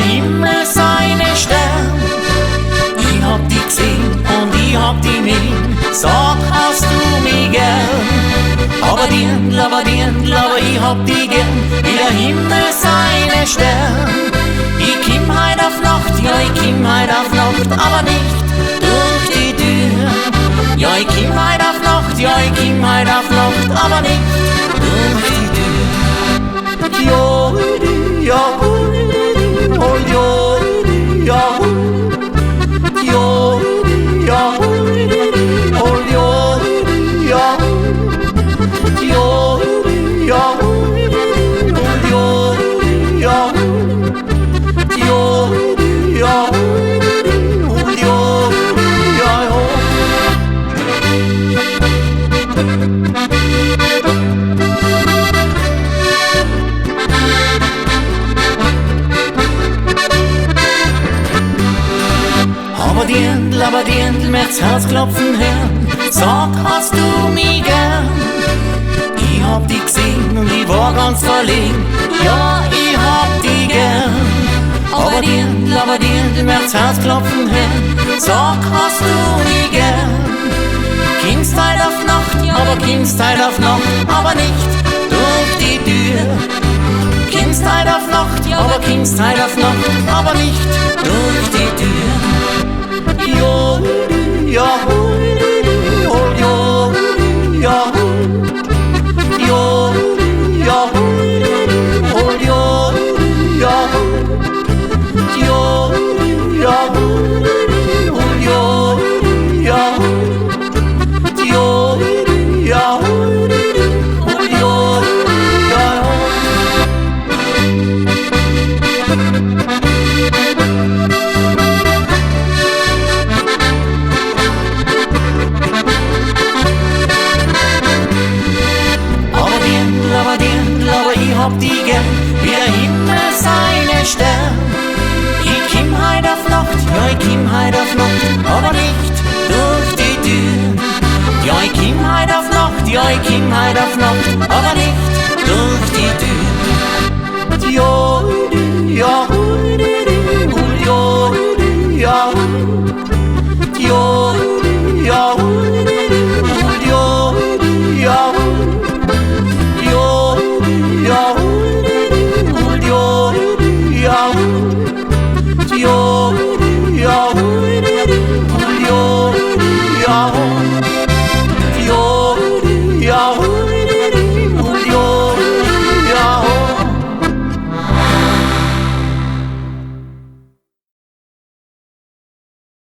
Himmel seine Stern. Ich hab dich gesehen und ich hab dich nicht. Sag, hast du mich gern? Aber ich hab dich gern. Wie der Himmel seine Stern. Ich komm heut auf Nacht, ja, ich komm heut auf Nacht, aber nicht durch die Tür. Ja, ich komm heut auf Nacht, ja, ich komm heut auf Nacht, aber nicht durch die Tür. Ja, ja, oh ja, ja, ja, ja, oh ja, ja, ja, ja, aber Dirndl möcht's Herzklopfen hören. Sag, hast du mich gern? Ich hab dich gesehen und ich war ganz verlegen. Ja, ich hab dich gern. Aber Dirndl möcht's Herzklopfen hören. Sag, hast du mich gern? Kommst heut auf Nacht, aber kommst heut auf Nacht, aber nicht durch die Tür. Kommst heut auf Nacht, aber kommst heut auf Nacht, aber nicht durch die Tür. Ja, ja, oh ja, ja, ja, ja, oh ja, ja, ja, ja, oh ja, ja, ja, ja, oh ja, ja. Aber ich hab dich gern, wie der Himmel seine Stern. Ich komm heut auf Nacht, ja, ich komm heut auf Nacht, aber nicht durch die Tür. Ja, ich komm heut auf Nacht, ja, ich komm heut auf Nacht,